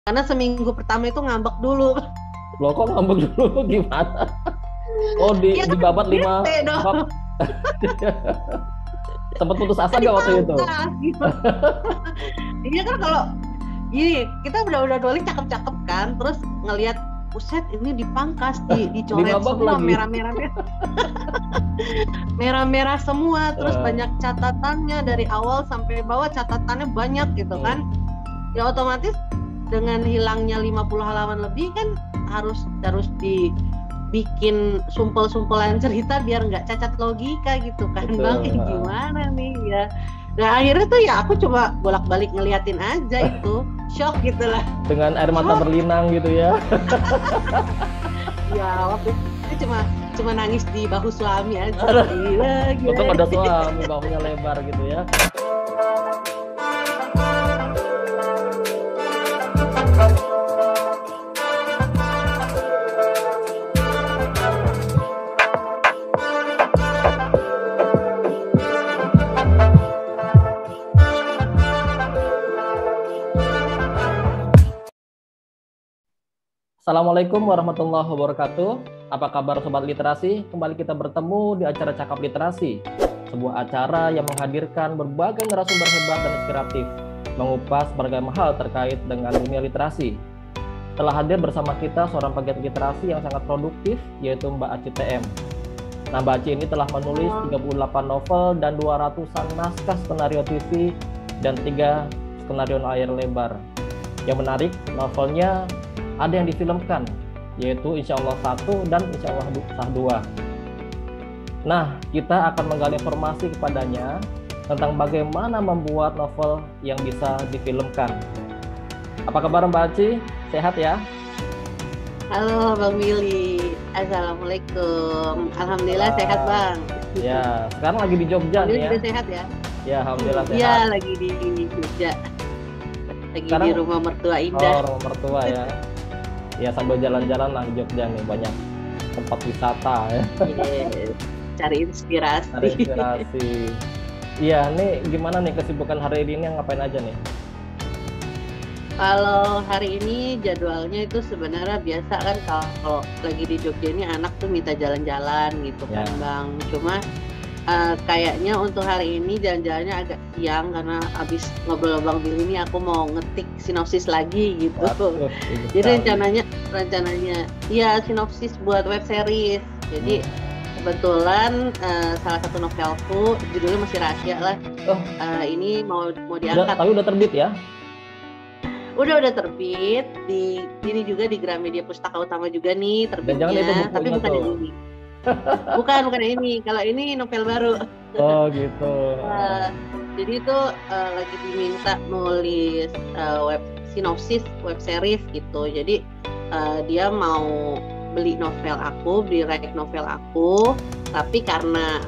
Karena seminggu pertama itu ngambek dulu. Loh kok ngambek dulu gimana? Oh Iya kan dibabat 5 bete dong. bab. Sempat putus asa gak waktu itu? Gitu. Iya kan kalau gini, kita udah nulis cakep-cakep kan, terus ngelihat buset ini dipangkas, dicoret semua merah-merah. Merah-merah semua, terus banyak catatannya dari awal sampai bawah, catatannya banyak gitu kan. Ya otomatis dengan hilangnya 50 halaman lebih kan harus dibikin sumpel-sumpelan cerita biar nggak cacat logika gitu kan. Betul, Bang. Gimana nih ya. Nah akhirnya tuh ya aku coba bolak-balik ngeliatin aja itu, shock gitu lah. Dengan air mata berlinang gitu ya. Ya waktu itu cuma nangis di bahu suami aja. Gila. Untung ada suami, bahunya lebar gitu ya. Assalamualaikum warahmatullahi wabarakatuh. Apa kabar Sobat Literasi? Kembali kita bertemu di acara Cakap Literasi, sebuah acara yang menghadirkan berbagai narasumber hebat dan inspiratif, mengupas berbagai hal terkait dengan dunia literasi. Telah hadir bersama kita seorang pegiat literasi yang sangat produktif, yaitu Mbak Aci TM. Nah, Mbak Aci ini telah menulis 38 novel dan 200-an naskah skenario TV dan 3 skenario layar lebar. Yang menarik, novelnya ada yang difilmkan, yaitu Insya Allah 1 dan Insya Allah 2. Nah, kita akan menggali informasi kepadanya tentang bagaimana membuat novel yang bisa difilmkan. Apa kabar Mbak Aci? Sehat ya? Halo Bang Willy, Assalamualaikum. Alhamdulillah sehat Bang. Ya, sekarang lagi di Jogja nih ya? Juga sehat ya? Ya, Alhamdulillah sehat. Iya, lagi di Jogja. Lagi sekarang, di rumah mertua indah. Oh, rumah mertua ya. Ya sambil jalan-jalan lah di Jogja nih, banyak tempat wisata ya. Yes. Cari inspirasi. Iya, nih gimana nih kesibukan hari ini, ngapain aja nih? Kalau hari ini jadwalnya itu sebenarnya biasa kan, kalau lagi di Jogja ini anak tuh minta jalan-jalan gitu kan Bang. Cuma kayaknya untuk hari ini jalan-jalannya agak siang karena abis ngobrol Bang Billy ini aku mau ngetik sinopsis lagi gitu. Waduh, jadi rencananya ya sinopsis buat web series. Jadi kebetulan salah satu novelku judulnya masih rahasia lah. Ini mau diangkat. Tapi udah terbit ya? Udah terbit di ini juga di Gramedia Pustaka Utama juga nih terbitnya. Tapi bukan yang ini. bukan ini. Kalau ini novel baru. Oh gitu. Jadi itu lagi diminta nulis sinopsis web series gitu. Jadi dia mau beli novel aku, beli right novel aku. Tapi karena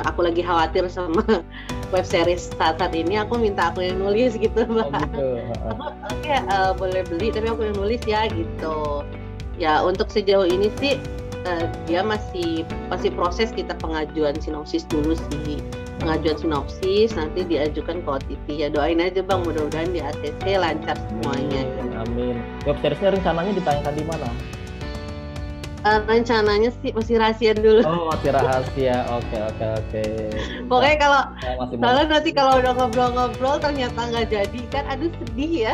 aku lagi khawatir sama web series saat ini, aku minta aku yang nulis gitu Mbak. Oh, gitu. Oke, boleh beli tapi aku yang nulis ya gitu. Ya untuk sejauh ini sih dia masih proses kita pengajuan sinopsis dulu sih. Pengajuan sinopsis nanti diajukan ke OTT. Ya doain aja Bang, mudah-mudahan di ACC lancar semuanya. Amin. Web seriesnya rencananya ditayangkan di mana? Rencananya sih masih rahasia dulu. Oh, masih rahasia. Oke. Pokoknya kalau nanti kalau udah ngobrol-ngobrol ternyata nggak jadi kan, aduh sedih ya.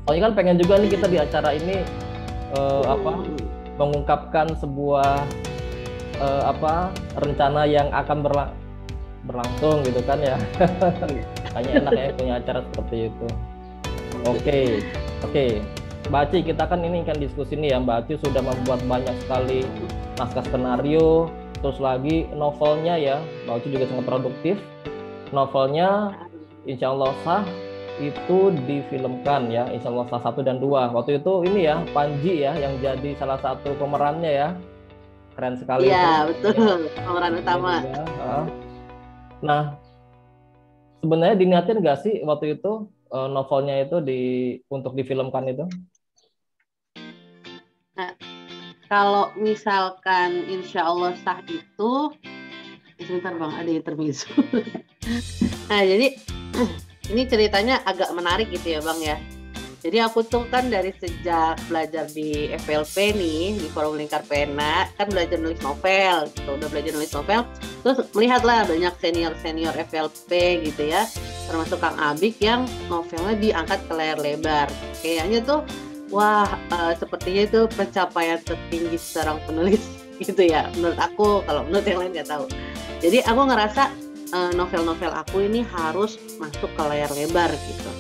Soalnya kan pengen juga nih kita di acara ini mengungkapkan sebuah rencana yang akan berlangsung gitu kan ya. Kayaknya enak ya punya acara seperti itu. Oke. Mbak Aci, kita kan ini kan diskusi nih ya, Mbak Aci sudah membuat banyak sekali naskah skenario, terus lagi novelnya ya, Mbak Aci juga sangat produktif. Novelnya Insya Allah Sah itu difilmkan ya, Insya Allah Sah 1 dan 2. Waktu itu ini ya, Panji ya yang jadi salah satu pemerannya ya. Keren sekali. Iya, betul. Pemeran utama. Nah, sebenarnya diniatin nggak sih waktu itu novelnya itu untuk difilmkan itu? Nah, kalau misalkan Insya Allah Sah itu, sebentar Bang, ada intermezzo. Nah, jadi ini ceritanya agak menarik gitu ya Bang ya. Jadi aku tuh kan dari sejak belajar di FLP nih, di Forum Lingkar Pena, kan belajar nulis novel gitu. Udah belajar nulis novel, terus melihatlah banyak senior-senior FLP gitu ya, termasuk Kang Abik yang novelnya diangkat ke layar lebar. Kayaknya tuh, wah sepertinya itu pencapaian tertinggi seorang penulis gitu ya, menurut aku. Kalau menurut yang lain nggak tahu. Jadi aku ngerasa novel-novel aku ini harus masuk ke layar lebar gitu.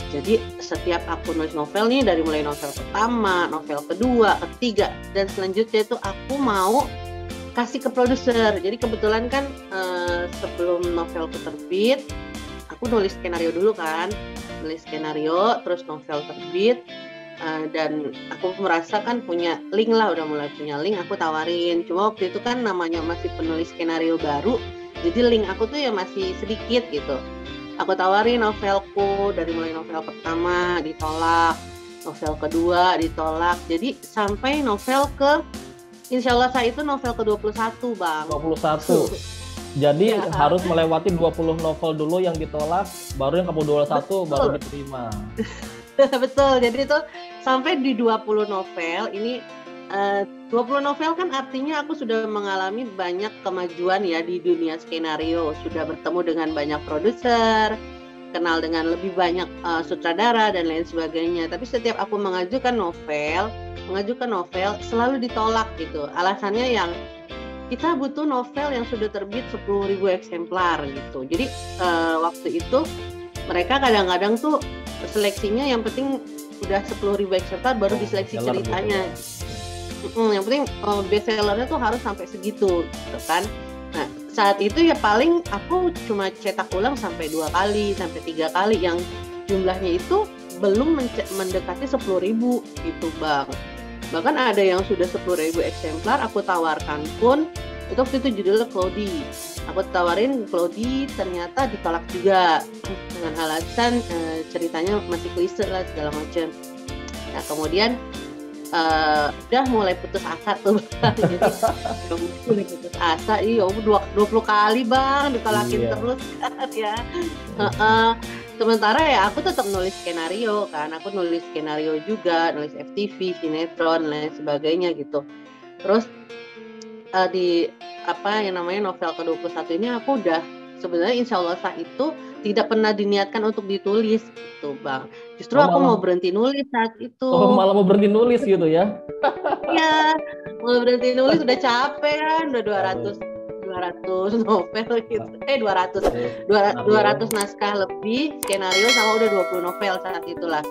Jadi setiap aku nulis novel nih, dari mulai novel pertama, novel kedua, ketiga, dan selanjutnya itu aku mau kasih ke produser. Jadi kebetulan kan sebelum novelku terbit, aku nulis skenario dulu kan, nulis skenario, terus novel terbit, dan aku merasa kan punya link lah, udah mulai punya link, aku tawarin. Cuma waktu itu kan namanya masih penulis skenario baru, jadi link aku tuh ya masih sedikit gitu. Aku tawarin novelku, dari mulai novel pertama ditolak, novel kedua ditolak, jadi sampai novel ke, insya Allah saya itu novel ke-21 Bang. 21. Jadi ya, harus melewati 20 novel dulu yang ditolak, baru yang ke-21 baru diterima. Betul, jadi itu sampai di 20 novel, ini 20 novel kan artinya aku sudah mengalami banyak kemajuan ya di dunia skenario, sudah bertemu dengan banyak produser, kenal dengan lebih banyak sutradara dan lain sebagainya. Tapi setiap aku mengajukan novel selalu ditolak gitu. Alasannya yang kita butuh novel yang sudah terbit 10.000 eksemplar gitu. Jadi waktu itu mereka kadang-kadang tuh seleksinya yang penting udah 10.000 eksemplar baru diseleksi ceritanya. Yang penting bestsellernya tuh harus sampai segitu gitu kan. Nah saat itu ya paling aku cuma cetak ulang sampai 2 kali sampai 3 kali, yang jumlahnya itu belum mendekati 10.000 gitu Bang. Bahkan ada yang sudah 10.000 eksemplar aku tawarkan pun, itu waktu itu judulnya Cloudy. Aku tawarin Cloudy, ternyata ditolak juga dengan alasan ceritanya masih klise lah segala macam. Nah kemudian udah mulai putus asa tuh Bang. Jadi mulai putus asa, 20 kali Bang ditolakin terus kan ya. Sementara ya aku tetap nulis skenario kan, aku nulis skenario juga, nulis FTV, sinetron, lain sebagainya gitu. Terus di apa yang namanya novel ke-21 ini aku udah sebenarnya insya Allah saat itu tidak pernah diniatkan untuk ditulis gitu Bang. Justru aku mau berhenti nulis saat itu. Oh malah mau berhenti nulis gitu ya? Iya, mau berhenti nulis udah capek kan, udah 200 novel gitu. 200 naskah lebih, skenario sama udah 20 novel saat itulah.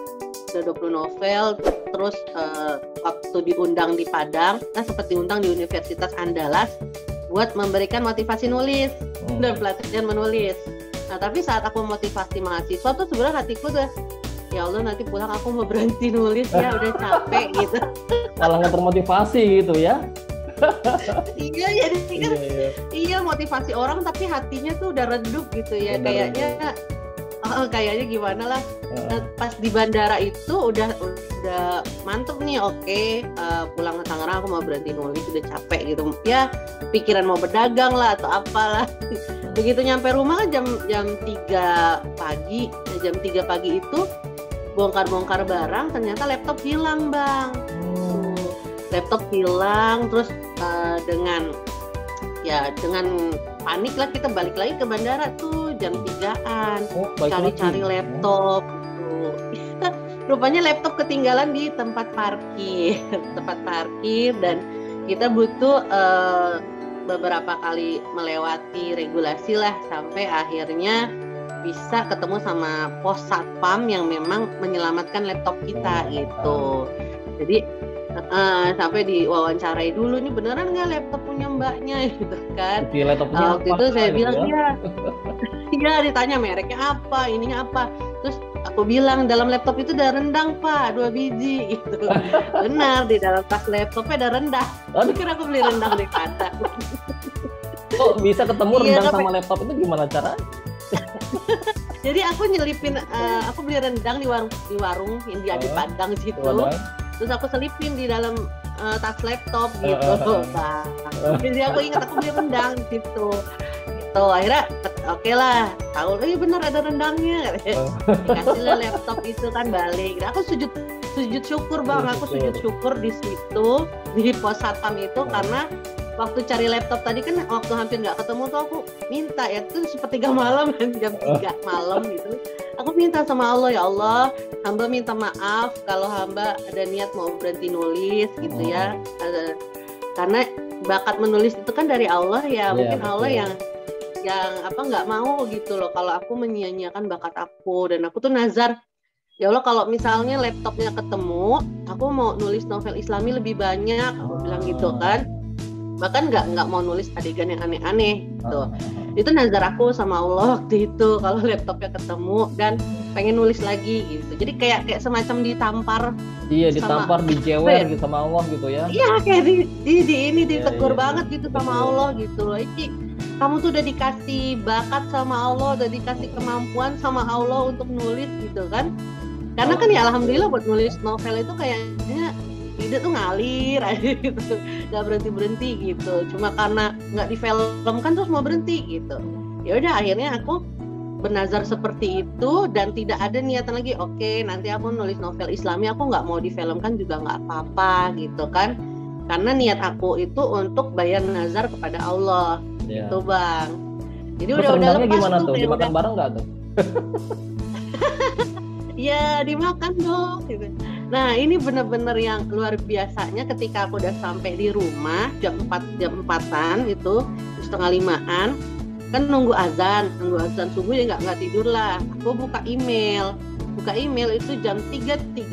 Udah 20 novel, terus waktu diundang di Padang, kan sempat diundang di Universitas Andalas buat memberikan motivasi nulis dan pelatihan menulis. Nah tapi saat aku motivasi mahasiswa tuh sebenarnya hatiku tuh, ya Allah nanti pulang aku mau berhenti nulis ya, udah capek gitu. Malah nggak termotivasi gitu ya? Iya jadi kan iya motivasi orang tapi hatinya tuh udah redup gitu ya. Kayaknya gimana lah. Pas di bandara itu udah mantep nih, oke, pulang ke Tangerang aku mau berhenti nulis, udah capek gitu ya, pikiran mau berdagang lah atau apalah. Begitu nyampe rumah kan jam 3 pagi. Nah, jam 3 pagi itu bongkar-bongkar barang, ternyata laptop hilang Bang. Laptop hilang, terus dengan panik lah kita balik lagi ke bandara tuh jam 3-an, cari-cari laptop gitu. Rupanya laptop ketinggalan di tempat parkir dan kita butuh beberapa kali melewati regulasi lah sampai akhirnya bisa ketemu sama pos satpam yang memang menyelamatkan laptop kita gitu. Jadi sampai diwawancarai dulu, nih beneran nggak laptop punya mbaknya gitu kan. Waktu itu saya bilang iya, ditanya mereknya apa, ininya apa, terus aku bilang dalam laptop itu ada rendang Pak 2 biji gitu. Benar, di dalam tas laptopnya ada rendang. Pikir aku beli rendang di Padang. Kok bisa ketemu rendang sama laptop itu gimana cara? Jadi aku nyelipin, aku beli rendang di warung yang di Padang situ. Terus aku selipin di dalam tas laptop gitu Bang. Jadi aku ingat aku beli rendang gitu. gitu. Akhirnya oke lah, tahu benar ada rendangnya. Dikasih lah laptop itu kan balik. Nah, aku sujud syukur Bang, aku sujud syukur di situ di pos satpam itu karena waktu cari laptop tadi kan waktu hampir nggak ketemu tuh aku minta ya itu sepertiga malam jam 3 malam gitu. Aku minta sama Allah, ya Allah, hamba minta maaf kalau hamba ada niat mau berhenti nulis gitu ya. Karena bakat menulis itu kan dari Allah ya, mungkin betul. Allah yang nggak mau gitu loh kalau aku menyia-nyiakan bakat aku. Dan aku tuh nazar, ya Allah kalau misalnya laptopnya ketemu, aku mau nulis novel Islami lebih banyak, aku bilang gitu kan. Bahkan nggak mau nulis adegan yang aneh-aneh gitu. Itu nazar aku sama Allah waktu itu kalau laptopnya ketemu dan pengen nulis lagi gitu. Jadi kayak semacam ditampar. Iya, ditampar, dijewer gitu sama Allah gitu ya. Iya, kayak ditegur banget gitu sama Allah gitu loh. Ini kamu tuh udah dikasih bakat sama Allah, udah dikasih kemampuan sama Allah untuk nulis gitu kan. Karena kan ya alhamdulillah buat nulis novel itu kayaknya ide tuh ngalir aja gitu, nggak berhenti gitu. Cuma karena nggak difilmkan terus mau berhenti gitu. Ya udah akhirnya aku bernazar seperti itu dan tidak ada niatan lagi. Oke, nanti aku nulis novel Islami, aku nggak mau difilmkan juga nggak apa-apa gitu kan. Karena niat aku itu untuk bayar nazar kepada Allah, gitu Bang. Jadi terus udah lepas gimana tuh? Dimakan bareng nggak tuh? Ya dimakan dong. Gitu. Nah ini benar-benar yang luar biasanya ketika aku udah sampai di rumah jam 4-an itu 4:30-an kan nunggu azan subuh ya nggak tidur lah. Aku buka email itu jam 3.30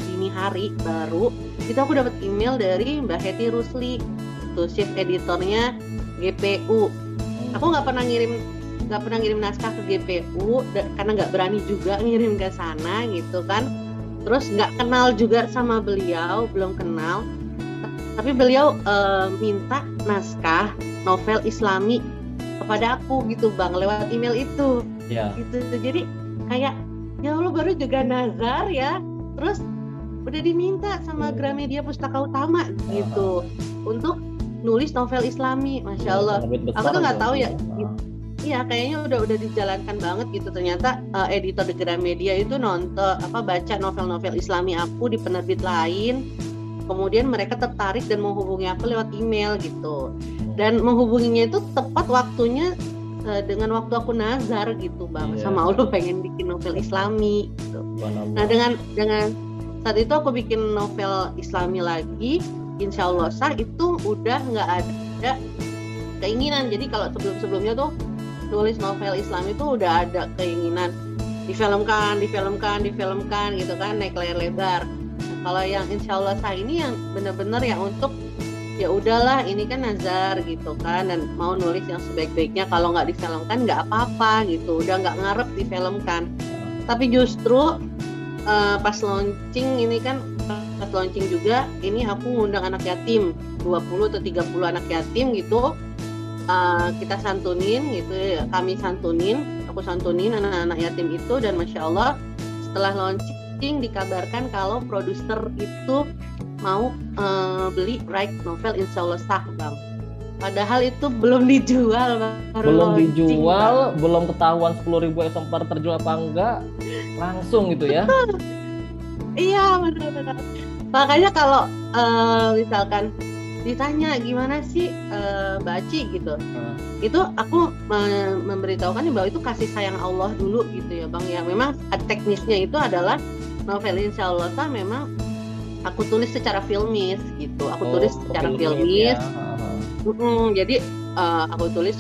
dini hari baru itu aku dapat email dari Mbak Hetty Rusli itu chief editornya GPU. Aku nggak pernah ngirim naskah ke GPU karena nggak berani juga ngirim ke sana gitu kan. Terus nggak kenal juga sama beliau, belum kenal. Tapi beliau minta naskah novel Islami kepada aku gitu Bang, lewat email itu. Gitu. Jadi kayak ya Allah baru juga nazar ya. Terus udah diminta sama Gramedia Pustaka Utama gitu untuk nulis novel Islami, Masya Allah. Aku tuh nggak tahu ya. Iya, kayaknya udah dijalankan banget gitu. Ternyata editor di Gramedia itu baca novel-novel Islami aku di penerbit lain. Kemudian mereka tertarik dan menghubungi aku lewat email gitu. Dan menghubunginya itu tepat waktunya dengan waktu aku nazar gitu Bang. Sama Allah pengen bikin novel Islami gitu. Nah, dengan saat itu aku bikin novel Islami lagi, insya Allah sah itu udah nggak ada keinginan. Jadi kalau sebelumnya tuh nulis novel Islam itu udah ada keinginan difilmkan gitu kan, naik layar lebar. Nah, kalau yang insya Allah sah ini yang benar-benar yang untuk ya udahlah ini kan nazar gitu kan, dan mau nulis yang sebaik-baiknya, kalau nggak difilmkan nggak apa-apa gitu, udah nggak ngarep difilmkan. Tapi justru pas launching juga ini aku ngundang anak yatim 20 atau 30 anak yatim gitu. Kita santunin gitu, aku santunin anak-anak yatim itu, dan Masya Allah setelah launching dikabarkan kalau produser itu mau beli right novel insya Allah sah Bang. Padahal itu belum dijual Bang. Belum ketahuan 10.000 eksemplar terjual apa enggak, langsung gitu ya. Iya benar-benar. Makanya kalau misalkan ditanya gimana sih Mbak Aci gitu, itu aku memberitahukan bahwa itu kasih sayang Allah dulu gitu ya Bang ya. Memang teknisnya itu adalah novel Insya Allah sah memang aku tulis secara filmis gitu. Jadi aku tulis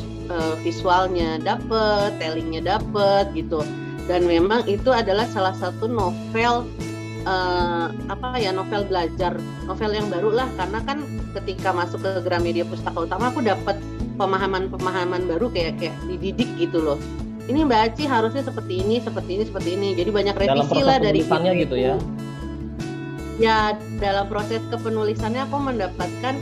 visualnya dapet, tellingnya dapet gitu. Dan memang itu adalah salah satu novel novel belajar, novel yang baru lah, karena kan ketika masuk ke Gramedia Pustaka Utama aku dapat pemahaman baru kayak dididik gitu loh. Ini Mbak Aci harusnya seperti ini. Jadi banyak revisi lah dari gitu ya. Ya dalam proses kepenulisannya aku mendapatkan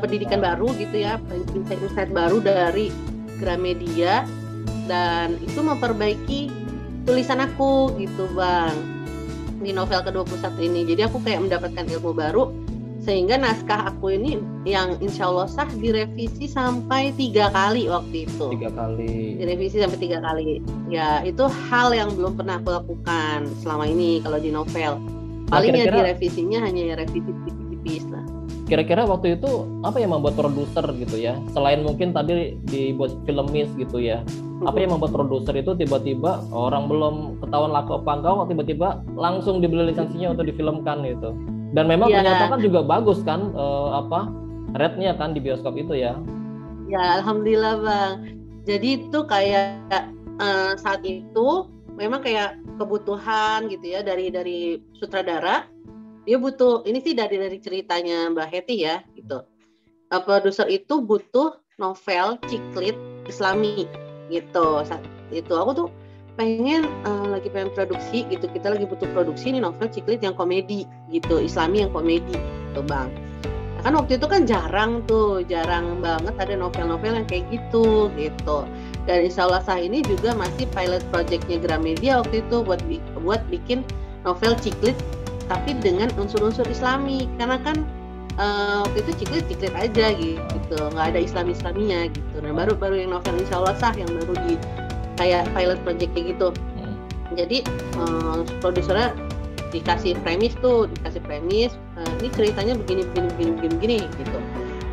pendidikan baru gitu ya, insight baru dari Gramedia, dan itu memperbaiki tulisan aku gitu Bang di novel ke-21 ini. Jadi aku kayak mendapatkan ilmu baru Sehingga naskah aku ini yang insya Allah sah direvisi sampai 3 kali waktu itu. 3 kali. Direvisi sampai 3 kali. Ya, itu hal yang belum pernah aku lakukan selama ini kalau di novel. Palingnya direvisinya hanya revisi tipis-tipis lah. Kira-kira waktu itu apa yang membuat produser gitu ya? Selain mungkin tadi dibuat filmis gitu ya. Apa yang membuat produser itu tiba-tiba orang belum ketahuan laku apa enggak, tiba-tiba langsung dibeli lisensinya untuk difilmkan gitu. Dan memang ternyata kan juga bagus kan rate-nya kan di bioskop itu ya. Ya, alhamdulillah Bang. Jadi itu kayak saat itu memang kayak kebutuhan gitu ya dari sutradara. Dia butuh, ini sih dari ceritanya Mbak Hetty ya gitu. Produser itu butuh novel ciklit Islami gitu. Saat itu aku tuh lagi pengen produksi gitu. Kita lagi butuh produksi nih novel ciklit yang komedi gitu, Islami yang komedi gitu Bang. Nah, kan waktu itu kan jarang banget ada novel-novel yang kayak gitu. Dan Insya Allah Sah ini juga masih pilot projectnya Gramedia waktu itu buat bikin novel ciklit tapi dengan unsur-unsur Islami, karena kan waktu itu ciklit aja gitu, nggak ada Islaminya gitu. Nah baru yang novel Insya Allah Sah yang baru di kayak pilot project kayak gitu. Jadi produsernya dikasih premis, ini ceritanya begini gitu.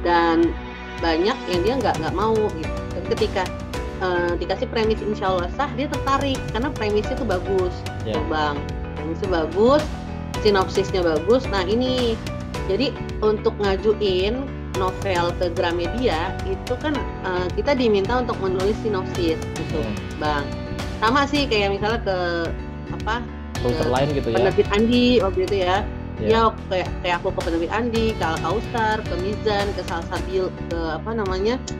Dan banyak yang dia nggak mau gitu. Dan ketika dikasih premis Insya Allah Sah, dia tertarik karena premisnya tuh bagus, Bang. Premisnya bagus, sinopsisnya bagus. Nah ini jadi untuk ngajuin novel ke Gramedia itu kan kita diminta untuk menulis sinopsis gitu Bang. Sama sih kayak misalnya ke lain gitu penerbit Andi waktu itu ya. Ya kayak aku ke penerbit Andi, ke Al-Kausar, ke Mizan, ke Salsabil, ke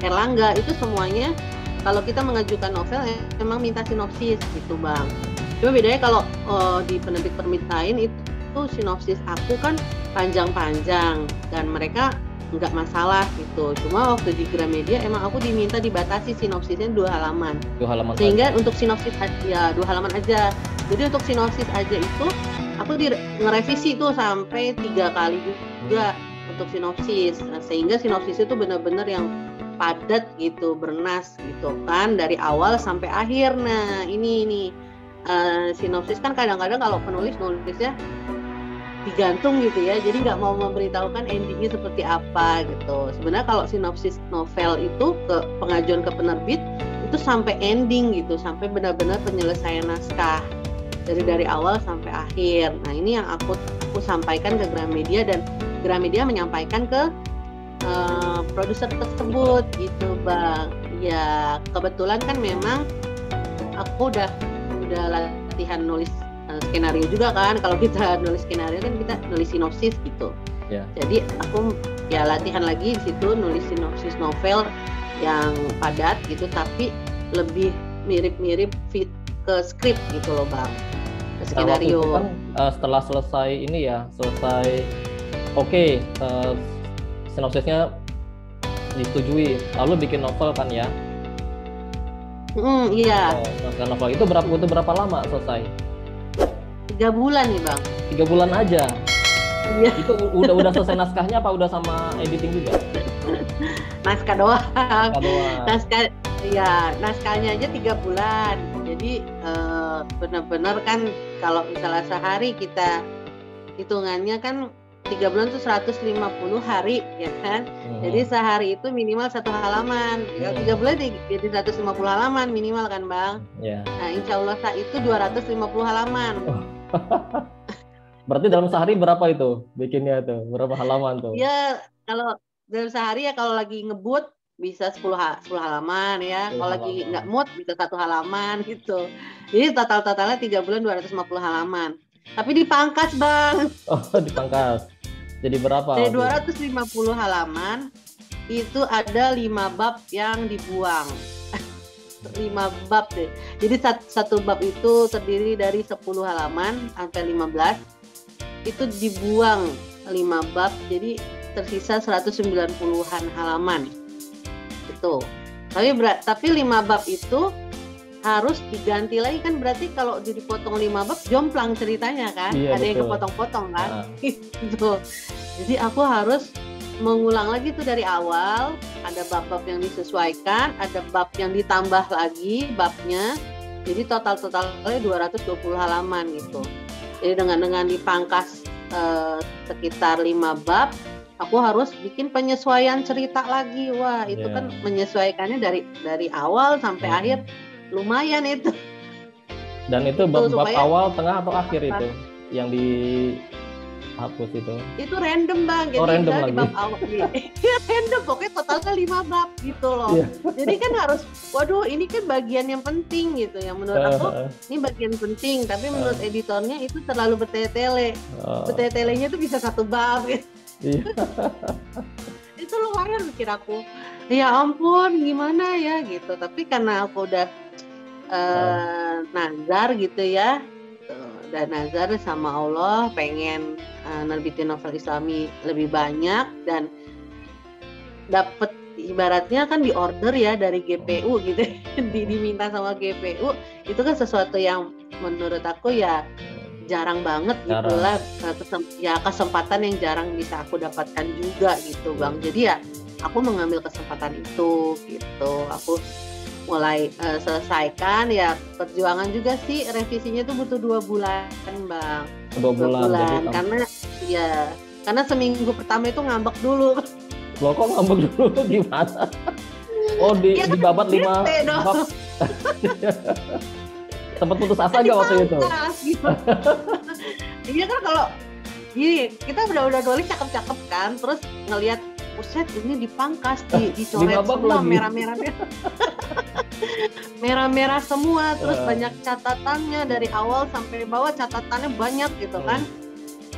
Erlangga, itu semuanya kalau kita mengajukan novel emang minta sinopsis gitu Bang. Cuma bedanya kalau di penerbit lain itu sinopsis aku kan panjang-panjang dan mereka nggak masalah gitu. Cuma waktu di Gramedia emang aku diminta dibatasi sinopsisnya 2 halaman. 2 halaman. Sehingga untuk sinopsis ya 2 halaman aja. Jadi untuk sinopsis aja itu aku ngerevisi tuh sampai 3 kali juga untuk sinopsis. Nah, sehingga sinopsis itu benar-benar yang padat gitu, bernas gitu kan dari awal sampai akhir. Nah ini sinopsis kan kadang-kadang kalau nulisnya digantung gitu ya, jadi nggak mau memberitahukan endingnya seperti apa gitu. Sebenarnya kalau sinopsis novel itu ke pengajuan ke penerbit itu sampai ending gitu, sampai benar-benar penyelesaian naskah dari awal sampai akhir. Nah ini yang aku sampaikan ke Gramedia dan Gramedia menyampaikan ke produser tersebut gitu Bang. Ya kebetulan kan memang aku udah latihan nulis skenario juga kan. Kalau kita nulis skenario kan kita nulis sinopsis gitu. Jadi aku ya latihan lagi di situ nulis sinopsis novel yang padat gitu, tapi lebih mirip-mirip fit ke skrip gitu loh Bang, ke skenario. Kan setelah selesai sinopsisnya disetujui, lalu bikin novel kan ya? Iya. Naskah novel itu berapa lama selesai? 3 bulan nih Bang. 3 bulan aja? Iya. Itu udah selesai naskahnya apa udah sama editing juga? Naskah doang. Naskahnya aja 3 bulan. Jadi benar-benar kan kalau misalnya sehari kita hitungannya kan 3 bulan itu 150 hari ya kan. Jadi sehari itu minimal 1 halaman. 3 bulan jadi 150 halaman minimal kan Bang. Nah Insya Allah saat itu 250 halaman. Berarti dalam sehari berapa itu bikinnya tuh? Berapa halaman tuh? Ya kalau dalam sehari ya kalau lagi ngebut bisa 10 halaman ya. Kalau lagi nggak mood bisa 1 halaman gitu. Jadi totalnya 3 bulan 250 halaman. Tapi dipangkas Bang. Oh dipangkas. Jadi berapa? Dari 250 halaman itu ada 5 bab yang dibuang. 5 bab deh. Jadi satu bab itu terdiri dari 10 halaman sampai 15. Itu dibuang 5 bab. Jadi tersisa 190-an halaman. Itu. Tapi 5 bab itu harus diganti lagi kan, berarti kalau dipotong 5 bab jomplang ceritanya kan. Iya, ada betul. Yang kepotong-potong kan. Gitu. Jadi aku harus mengulang lagi tuh dari awal, ada bab-bab yang disesuaikan, ada bab yang ditambah lagi babnya. Jadi totalnya 220 halaman gitu. Jadi dengan dipangkas sekitar 5 bab, aku harus bikin penyesuaian cerita lagi. Wah, itu kan menyesuaikannya dari awal sampai akhir lumayan itu. Dan itu bab awal, tengah atau akhir itu yang dihapus itu? Itu random Bang, jadi random lagi. Di bab awal random, pokoknya totalnya 5 bab gitu loh. Jadi kan harus, waduh ini kan bagian yang penting gitu, yang menurut aku ini bagian penting, tapi menurut editornya itu terlalu bertele-tele. Bertele-telenya itu bisa 1 bab gitu. Itu lumayan mikir aku, ya ampun gimana ya gitu. Tapi karena aku udah nazar gitu ya, dan nazar sama Allah pengen nerbitin novel Islami lebih banyak, dan dapet ibaratnya kan di order ya dari GPU gitu. Diminta sama GPU, itu kan sesuatu yang menurut aku ya jarang banget gitulah, kesempatan yang jarang bisa aku dapatkan juga gitu Bang. Jadi ya aku mengambil kesempatan itu gitu. Aku mulai selesaikan ya. Perjuangan juga sih, revisinya tuh butuh 2 bulan Bang. 2 bulan. Karena seminggu pertama itu ngambek dulu. Loh kok ngambek dulu gimana? Oh dibabat 5 bab. Sempat putus asa gak waktu itu? Gitu. Iya kan, kalau gini kita udah nulis cakep-cakep kan, terus ngelihat buset ini dipangkas, dicoret semua merah-merah. Merah-merah semua, terus banyak catatannya dari awal sampai bawah, catatannya banyak gitu kan.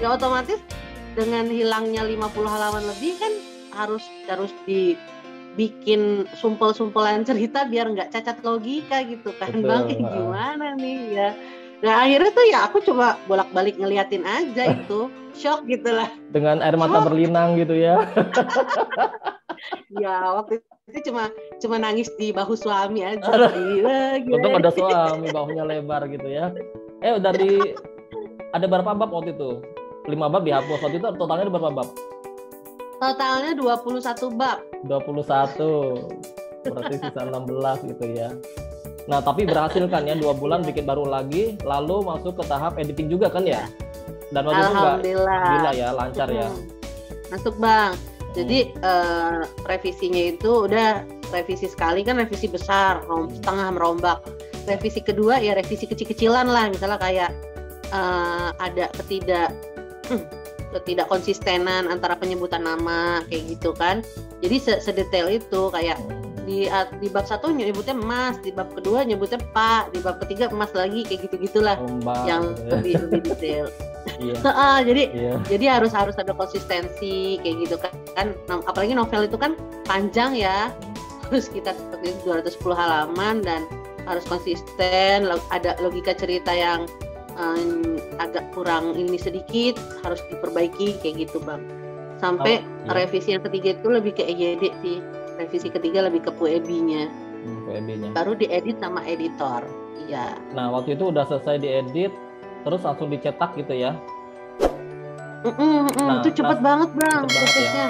Ya otomatis dengan hilangnya 50 halaman lebih kan harus dibikin sumpel-sumpelan cerita biar nggak cacat logika gitu kan. Betul, Bang, gimana nih ya. Nah akhirnya tuh ya aku coba bolak-balik ngeliatin aja itu, shock gitu lah. Dengan air mata berlinang gitu ya. Ya waktu itu cuma nangis di bahu suami aja. Untung ada suami, bahunya lebar gitu ya. Ada berapa bab waktu itu? 5 bab dihapus, waktu itu totalnya ada berapa bab? Totalnya 21 bab. 21, berarti sisa 16 gitu ya. Nah tapi berhasil kan ya, 2 bulan bikin baru lagi, lalu masuk ke tahap editing juga kan ya? Dan waktu itu alhamdulillah ya, lancar ya. Masuk Bang. Jadi revisinya itu udah revisi sekali kan, revisi besar, setengah merombak. Revisi kedua ya revisi kecil-kecilan lah, misalnya kayak ada ketidak konsistenan antara penyebutan nama kayak gitu kan. Jadi sedetail itu, kayak di bab 1 nyebutnya Mas, di bab kedua nyebutnya Pak, di bab ketiga Mas lagi, kayak gitu-gitulah. Yang lebih detail. Jadi harus ada konsistensi kayak gitu kan. Apalagi novel itu kan panjang ya. Terus kita 210 halaman dan harus konsisten, ada logika cerita yang agak kurang ini sedikit, harus diperbaiki kayak gitu Bang. Sampai revisi yang ketiga itu lebih ke EYD sih. Revisi ketiga lebih ke PUEB-nya. Baru diedit sama editor. Iya. Nah, waktu itu udah selesai diedit, terus langsung dicetak gitu ya? Itu cepet banget Bang prosesnya.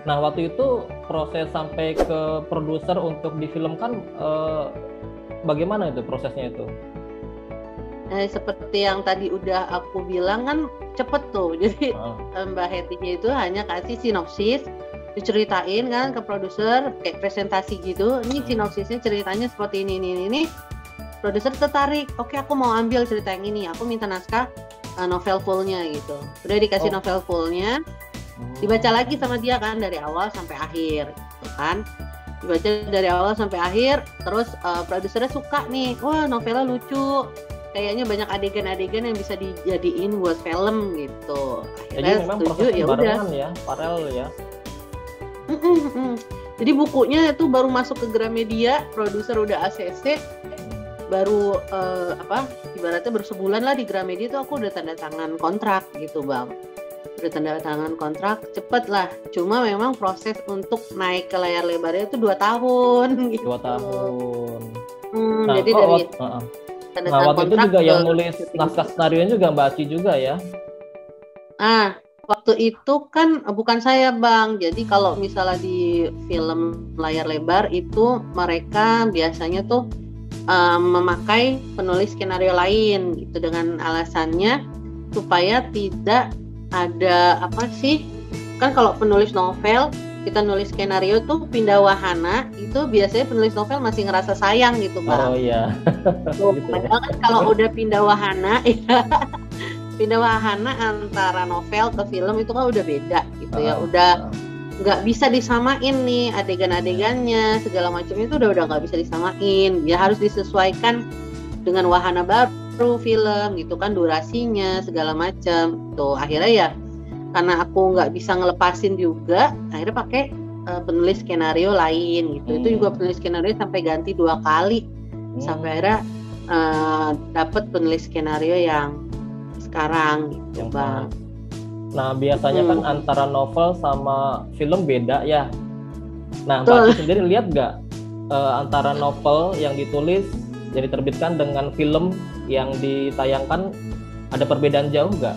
Nah, waktu itu proses sampai ke produser untuk difilmkan, bagaimana itu prosesnya itu? Seperti yang tadi udah aku bilang kan cepet tuh. Jadi Mbak Hetinya itu hanya kasih sinopsis, diceritain kan ke produser kayak presentasi gitu. Ini sinopsisnya ceritanya seperti ini. Produser tertarik, oke aku mau ambil cerita yang ini, aku minta naskah novel fullnya gitu. Udah dikasih novel fullnya, dibaca lagi sama dia kan dari awal sampai akhir gitu kan. Dibaca dari awal sampai akhir, terus produsernya suka nih, wah novelnya lucu, kayaknya banyak adegan-adegan yang bisa dijadiin buat film gitu. Akhirnya jadi memang proses barengan ya, paralel ya. Jadi bukunya itu baru masuk ke Gramedia, produser udah ACC, baru ibaratnya baru sebulan lah di Gramedia itu aku udah tanda tangan kontrak gitu Bang. Udah tanda tangan kontrak, cepet lah. Cuma memang proses untuk naik ke layar lebarnya itu 2 tahun gitu. 2 tahun. Jadi dari waktu itu juga yang nulis naskah skenario juga Mbak Aci juga ya? Waktu itu kan bukan saya Bang, jadi kalau misalnya di film layar lebar itu mereka biasanya tuh memakai penulis skenario lain gitu dengan alasannya supaya tidak ada apa sih, kan kalau penulis novel kita nulis skenario tuh pindah wahana, itu biasanya penulis novel masih ngerasa sayang gitu Bang. Oh iya. Tuh, Gitu ya. padahal kan kalau udah pindah wahana ya, pindah wahana antara novel ke film itu kan udah beda gitu ya, udah nggak bisa disamain nih adegan-adegannya segala macam, itu udah nggak bisa disamain, ya harus disesuaikan dengan wahana baru film gitu kan, durasinya segala macam tuh. Akhirnya ya karena aku nggak bisa ngelepasin juga, akhirnya pakai penulis skenario lain gitu. Itu juga penulis skenario sampai ganti 2 kali sampai akhirnya dapat penulis skenario yang sekarang gitu Yang Bang. Nah biasanya kan antara novel sama film beda ya. Nah Betul. Mbak Ati sendiri lihat nggak antara novel yang ditulis yang diterbitkan dengan film yang ditayangkan ada perbedaan jauh nggak?